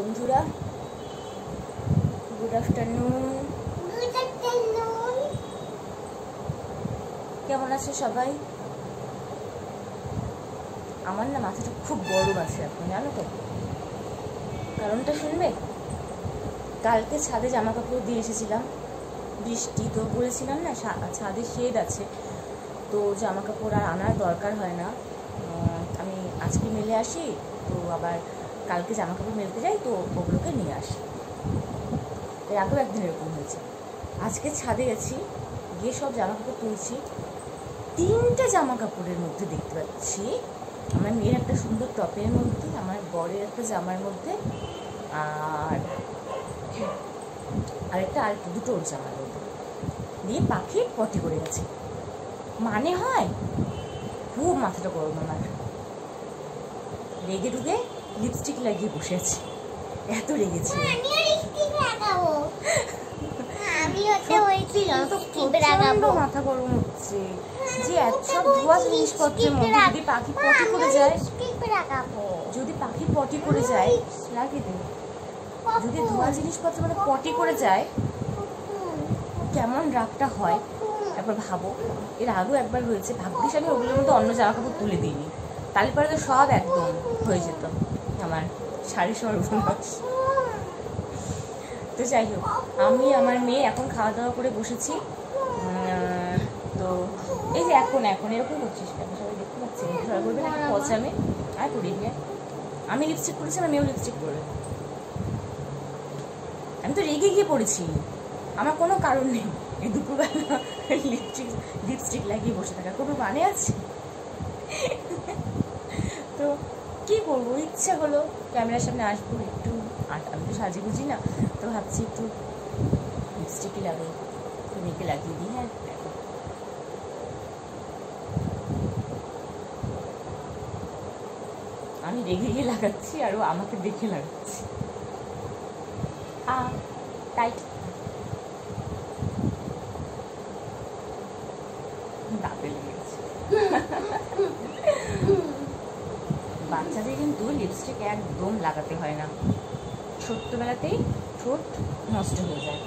বন্ধুরা, good afternoon. কেমন আছে সবাই? আমার না মাথাটা খুব গরম আছে এখন, জানো তো? কারণটা শুনবে? কালকে ছাদে জামা কাপড় দিয়ে এসেছিলাম, বৃষ্টি তো বলেছিলাম না ছাদে শেড আছে, তো জামা কাপড় আর আনার দরকার হয় না। আমি আজকে মেলে আসি, তো আবার কালকে জামা কাপড় মেলতে যাই, তো ওগুলোকে নিয়ে আসি। এর আগেও একদিন এরকম হয়েছে। আজকে ছাদে গেছি, গিয়ে সব জামা কাপড় তুলছি, 3টে জামা কাপড়ের মধ্যে দেখতে পাচ্ছি আমার মেয়ের একটা সুন্দর টপের মধ্যে, আমার বরের একটা জামার মধ্যে, আর দুটো ওর জামার মধ্যে দিয়ে পাখি পটি করে গেছে। মানে হয় খুব মাথাটা গরম আমার, রেগে ডুগে লিপস্টিক লাগিয়ে বসে আছে, এত রেগেছে। মাথা গরম হচ্ছে যে এত সব ধোয়া জিনিসপত্রের মধ্যে যদি পাখি পটি করে যায়, লাগিয়ে দে, যদি ধোয়া জিনিসপত্র মানে পটি করে যায়, কেমন রাগটা হয় একবার ভাবো। এর আগেও একবার হয়েছে, ভাগ্যিস আমি ওগুলোর মধ্যে অন্য জামা কাপড় তুলে দিইনি, তাহলে পরে তো সব একদম হয়ে যেত আমার শাড়ি সর্বনাশ। তো যাই হোক, আমি আমার মেয়ে এখন খাওয়া দাওয়া করে বসেছি। তো এই যে এখন এরকম করছিস কেন? সবাই দেখতে পাচ্ছি, সবাই বলবে না পচামে আর করি গিয়ে। আমি লিপস্টিক করেছি, আমার মেয়েও লিপস্টিক করবে। আমি তো রেগে গিয়ে পড়েছি, আমার কোনো কারণ নেই এই দুপুরবেলা লিপস্টিক লাগিয়ে বসে থাকার কোনো মানে আছে? তো কি করবো, ইচ্ছা হলো ক্যামেরার সামনে আসবো একটু, আমি তো সাজি বুঝি না, তো ভাবছি একটু লিপস্টিকই লাগাই, মেয়েকে লাগিয়ে দিই। হ্যাঁ, আমি রেগে গিয়ে লাগাচ্ছি আর ও আমাকে দেখে লাগাচ্ছি, তাই দাঁতে লেগেছে। বাচ্চাদের কিন্তু লিপস্টিক একদম লাগাতে হয় না, ছোট্টবেলাতেই ঠোঁট নষ্ট হয়ে যায়।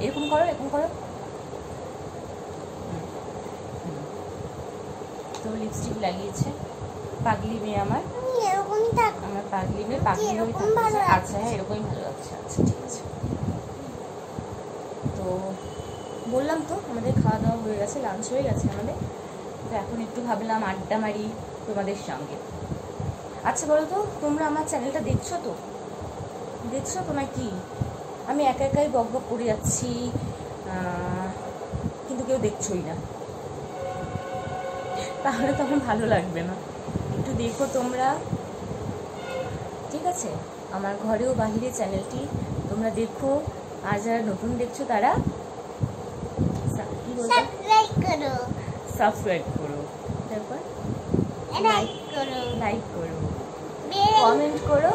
এরকম করো, তো লিপস্টিক লাগিয়েছে পাগলি মেয়ে আমার, আমার পাগলি মেয়ে পাগলি হয়ে থাকছে। আচ্ছা হ্যাঁ, এরকমই ভালো লাগছে। আচ্ছা ঠিক আছে। তো বললাম তো আমাদের খাওয়া দাওয়া হয়ে গেছে, লাঞ্চ হয়ে গেছে আমাদের। তো এখন একটু ভাবলাম আড্ডা মারি তোমাদের সঙ্গে। আচ্ছা বলো তো, তোমরা আমার চ্যানেলটা দেখছো তো নাকি? আমি একাই বক বক করে যাচ্ছি, কিন্তু কেউ দেখছোই না, তাহলে তো আমার ভালো লাগবে না। একটু দেখো তোমরা, ঠিক আছে? আমার ঘরেও বাহিরে চ্যানেলটি তোমরা দেখো, আর যারা নতুন দেখছো তারা সাবস্ক্রাইব করো, তারপর লাইক করো, কমেন্ট করো,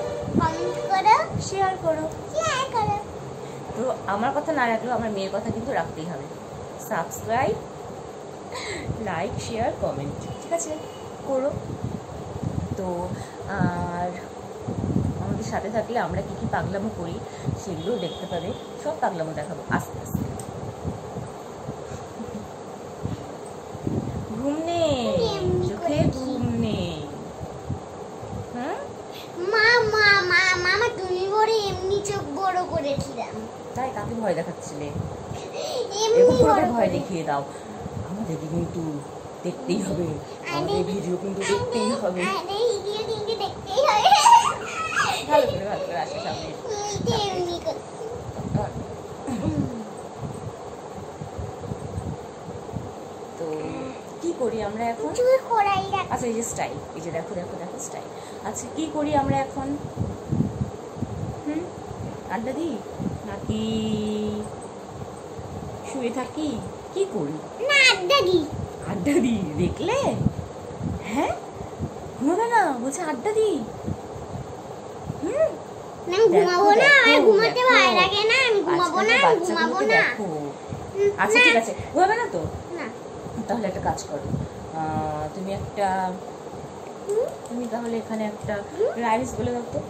শেয়ার করো। তো আমার কথা না রাখলেও আমার মেয়ের কথা কিন্তু রাখতেই হবে। সাবস্ক্রাইব, লাইক, শেয়ার, কমেন্ট, ঠিক আছে? করো। তো আর আমাদের সাথে থাকলে আমরা কি কি পাগলামো করি সেগুলোও দেখতে পাবে, সব পাগলামো দেখাবো আস্তে আস্তে। ঘুম নেই চোখে, ঘুম নেই। মামা তুমি বড় এমনি চোখ বড় করেছিলাম, তাই কাকে ভয় দেখাচ্ছিলে? ভয় দেখিয়ে দাও, আমাদেরকে কিন্তু দেখতেই হবে, আমাদের ভিডিও কিন্তু দেখতেই হবে, ভালো করে আসে সামনে। তো কি করি আমরা এখন? আচ্ছা এই যে স্টাইল, এই যে দেখো স্টাইল। আচ্ছা কি করি আমরা এখন? আড্ডা দিই নাকি শুয়ে থাকি? কি করি? আড্ডা দিই। দেখলে? হ্যাঁ, ঘুমাবে না বলছে, আড্ডা দিই। আচ্ছা ঠিক আছে, ঘুমাবে না তো? তাহলে একটা কাজ করো, তুমি তাহলে এখানে একটা রাইমস বলে দাও তো।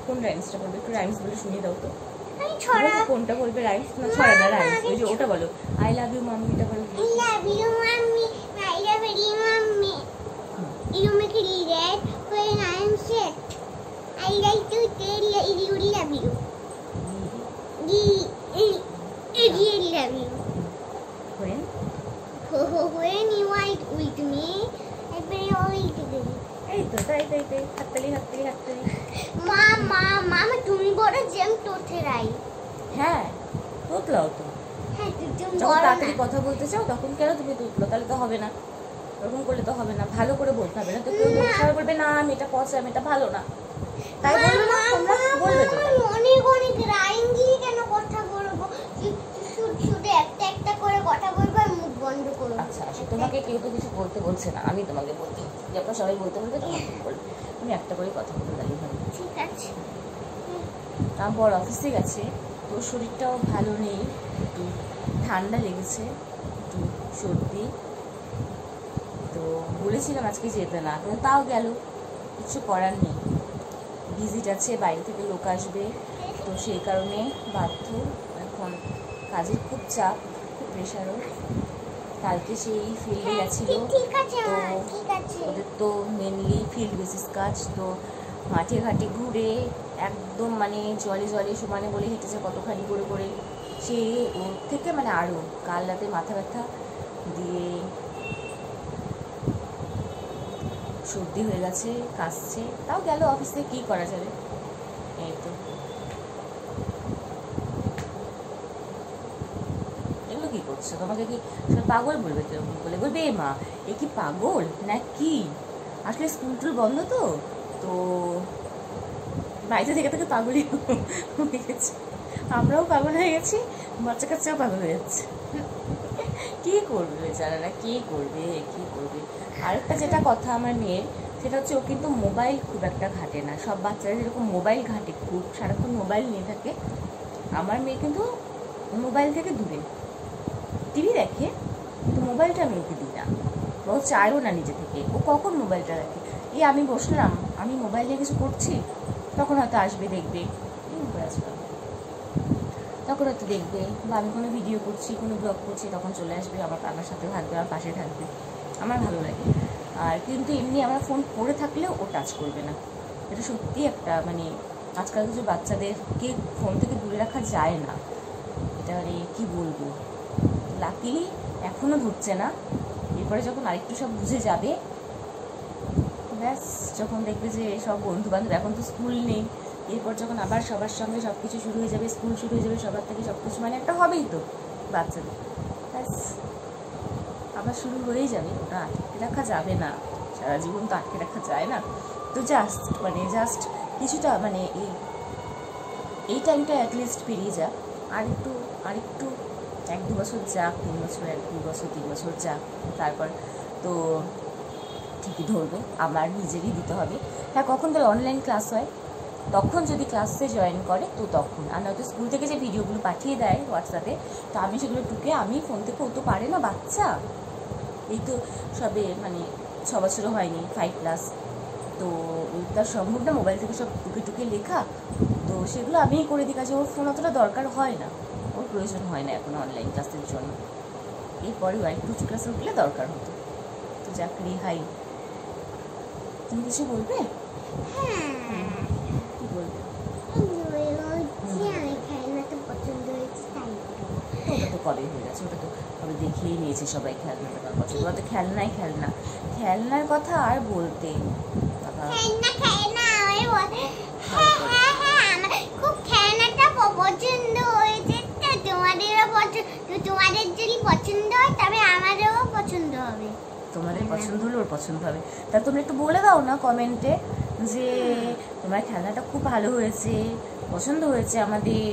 কোন রাইমসটা বলবে? একটু রাইমস বলে শুনিয়ে দাও তো। আমি ছড়া কোনটা বলবে? রাইমস না ছড়া না রাইমস? ওই যে ওটা বলো, আই লাভ ইউ মাম্মিটা বলো। I love you, mommy. I love you, mommy. You make it red when I am sad. I like to tell you love you. I really love you. When? When you are with me, I pray all together. এই তো তাই তাই তাই, হাততালি হাততালি হাততালি। মা তুমি বড় জেম তোতরাই। হ্যাঁ তোতলাও তো, হ্যাঁ তুমি যখন বড় তাড়াতাড়ি না। কথা বলতে চাও তখন কেন তুমি তোতলো? তাহলে তো হবে না, ওরকম করলে তো হবে না, ভালো করে বলতে হবে না তো। কেউ সবাই বলবে না আমি এটা পচা, আমি এটা ভালো না, তাই বলবে না, তোমরা বলবে তো। অনেক অনেক রাইম দিয়ে কেন কথা বলবো? শুধু একটা একটা করে কথা বলবো আর মুখ বন্ধ করবো। আচ্ছা আচ্ছা, তোমাকে কেউ তো কিছু বলতে বলছে না, আমি তোমাকে বলছি, যখন সবাই বলতে বলবে তখন তুমি বলবে। তুমি একটা করে কথা বলতে দাঁড়িয়ে হবে। ঠিক আছে। আমার বড় অফিসে গেছে, তোর শরীরটাও ভালো নেই, একটু ঠান্ডা লেগেছে, একটু সর্দি, তো বলেছিলাম আজকে যেতে না, কিন্তু তাও গেল, কিছু করার নেই। ভিজিট আছে, বাইরে থেকে লোক আসবে, তো সেই কারণে বাধ্য। এখন কাজের খুব চাপ, খুব প্রেশারও। কালকে সেই ফিল্ডে গেছিল, ঠিক আছে তো ঠিক আছে। ওদের তো মেনলি ফিল্ড বেসিস কাজ, তো মাঠে ঘাটে ঘুরে একদম মানে জলে জলে সমানে বলে হেঁটেছে কতখানি করে করে, সে ওর থেকে মানে আরও কাল রাতে মাথা ব্যথা দিয়ে সর্দি হয়ে গেছে, কাশছে, তাও গেল অফিস থেকে, কী করা যাবে। এই তো এগুলো কী করছো? তোমাকে কি সব পাগল বলবে? কেউ বলে বলবে এ মা এ কি পাগল না কি? আসলে স্কুল টুল বন্ধ তো, তো বাইরে থেকে থেকে পাগলই হয়ে গেছে, আমরাও পাগল হয়ে গেছি, বাচ্চা কাচ্চাও পাগল হয়ে যাচ্ছে। কী করবে বেচারারা, কী করবে কী করবে। আরেকটা যেটা কথা আমার মেয়ের, সেটা হচ্ছে ও কিন্তু মোবাইল খুব একটা ঘাটে না। সব বাচ্চারা যেরকম মোবাইল ঘাটে, খুব সারাক্ষণ মোবাইল নিয়ে থাকে, আমার মেয়ে কিন্তু মোবাইল থেকে দূরে। টিভি দেখে কিন্তু মোবাইলটা আমি ওকে দিই না, ও চায়ও না নিজে থেকে। ও কখন মোবাইলটা দেখে? এই আমি বসলাম, আমি মোবাইল নিয়ে কিছু করছি, তখন হয়তো আসবে দেখবে, তখন হয়তো দেখবে, বা আমি কোনো ভিডিও করছি, কোনো ব্লগ করছি, তখন চলে আসবে, আমার সাথে থাকবে, আমার পাশে থাকবে, আমার ভালো লাগে। আর কিন্তু এমনি আমরা ফোন পড়ে থাকলেও ও টাচ করবে না। এটা সত্যি একটা মানে আজকাল কিছু বাচ্চাদেরকে ফোন থেকে দূরে রাখা যায় না, এটা মানে কী বলবো। লাকিলি এখনও ধরছে না, এরপরে যখন আরেকটু সব বুঝে যাবে, ব্যাস যখন দেখবে যে সব বন্ধু বান্ধব, এখন তো স্কুল নেই, এরপর যখন আবার সবার সঙ্গে সব কিছু শুরু হয়ে যাবে, স্কুল শুরু হয়ে যাবে, সবার থেকে সব কিছু মানে একটা হবেই তো বাচ্চাদের, ব্যাস আবার শুরু হয়েই যাবে। ওটা আটকে রাখা যাবে না, সারা জীবন তো আটকে রাখা যায় না। তো জাস্ট কিছুটা মানে এই টাইমটা অ্যাটলিস্ট পেরিয়ে যাক, আরেকটু 1-2 বছর যাক, 3 বছর, 1-2 বছর, 3 বছর যাক, তারপর তো ঠিকই ধরবে। আমার নিজেরই দিতে হবে। হ্যাঁ, কখন ধর অনলাইন ক্লাস হয় তখন যদি ক্লাসে জয়েন করে তো তখন, আর নয়তো স্কুল থেকে যে ভিডিওগুলো পাঠিয়ে দেয় হোয়াটসঅ্যাপে, তো আমি সেগুলো টুকে আমি ফোন থেকে, ও তো পারে না বাচ্চা, এই তো সবে মানে 6 বছরও হয়নি, 5+, তো তার সম্ভব না মোবাইল থেকে সব টুকে লেখা, তো সেগুলো আমিই করে দিই। কাজে ওর ফোন অতটা দরকার হয় না, ওর প্রয়োজন হয় না এখন অনলাইন ক্লাসের জন্য। এরপরে 1-2 ক্লাসে উঠলে দরকার হতো। তো যাক রেহাই। তুমি কিছু বলবে? কি বলবে? ওটা তো কবে হয়ে গেছে, ওটা তো কবে দেখেই নিয়েছে সবাই, খেলনাটা কথা। ওটা তো খেলনার কথা আর বলতে বাবা, খুব খেলনাটা পছন্দ হয়েছে, তোমাদের যদি পছন্দ হয় তবে আমারও পছন্দ হবে। তোমাদের পছন্দ হলে ওর পছন্দ হবে। তা তোমরা একটু বলে দাও না কমেন্টে যে তোমার খেলনাটা খুব ভালো হয়েছে, পছন্দ হয়েছে আমাদের।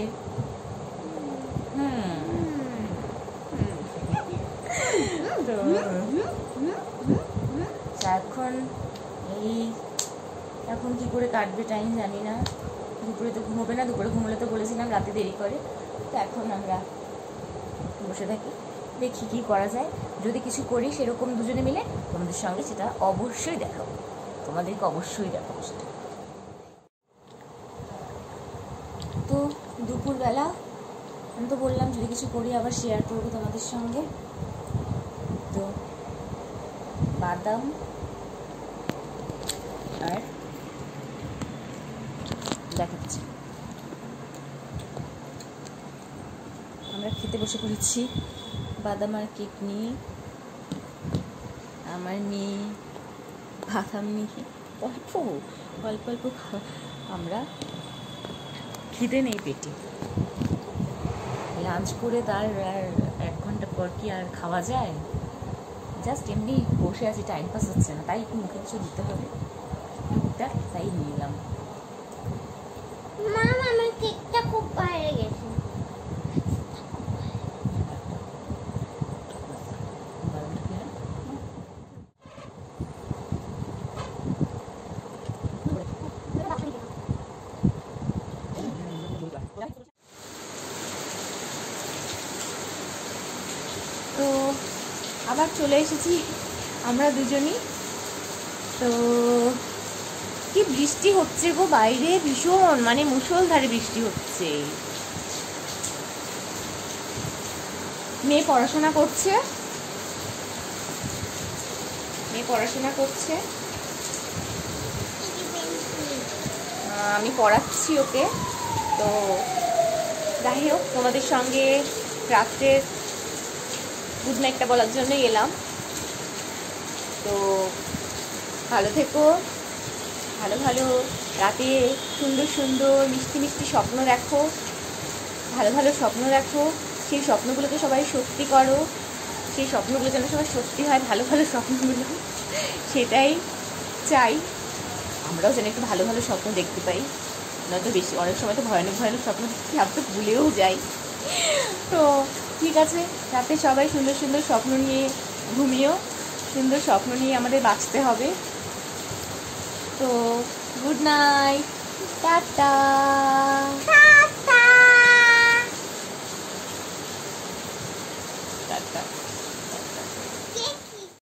এখন কি করে কাটবে টাইম জানি না। দুপুরে তো ঘুমোবে না, দুপুরে ঘুমোলে তো বলেছিলাম রাতে দেরি করে, তো এখন আমরা বসে থাকি, দেখি কী করা যায়। যদি কিছু করি সেরকম দুজনে মিলে তোমাদের সঙ্গে সেটা অবশ্যই দেখাবো, তোমাদেরকে অবশ্যই দেখাবো সেটা। দুপুরবেলা আমি তো বললাম যদি কিছু করি আবার শেয়ার করবো তোমাদের সঙ্গে। তো বাদাম আর দেখাচ্ছি, আমরা খেতে বসে পড়েছি বাদাম আর কেক নিয়ে। আমার মেয়ে বাদাম নিয়ে অল্প অল্প অল্প আমরা খিদে নেই পেটে, লাঞ্চ করে তার আর 1 ঘন্টা পর কি আর খাওয়া যায়? জাস্ট এমনি বসে আছি, টাইম পাস হচ্ছে না, তাই মুখে কিছু দিতে হবে টুকটাক, তাই নিলাম। মা আমার কেকটা খুব ভালো গেছে। তো আবার চলে এসেছি আমরা দুজনই। তো কি বৃষ্টি হচ্ছে গো বাইরে, ভীষণ মানে মুষলধারে বৃষ্টি হচ্ছে। মেয়ে পড়াশোনা করছে, আমি পড়াচ্ছি ওকে। তো যাই হোক, তোমাদের সঙ্গে রাত্রে গুড নাইটটা বলার জন্যই এলাম। তো ভালো থেকো, ভালো ভালো রাতে সুন্দর সুন্দর মিষ্টি মিষ্টি স্বপ্ন দেখো, ভালো ভালো স্বপ্ন দেখো, সেই স্বপ্নগুলোকে সবাই সত্যি করো, সেই স্বপ্নগুলো যেন সবাই সত্যি হয়, ভালো ভালো স্বপ্নগুলো, সেটাই চাই। আমরাও যেন একটু ভালো ভালো স্বপ্ন দেখতে পাই, নয়তো বেশি অনেক সময় তো ভয়ানক ভয়ানক স্বপ্ন দেখতে আমি তো ভুলেও যাই। তো ঠিক আছে, রাতে সবাই সুন্দর সুন্দর স্বপ্ন নিয়ে ঘুমিও, সুন্দর স্বপ্ন নিয়ে আমাদের বাঁচতে হবে। তো গুড নাইট, টাটা।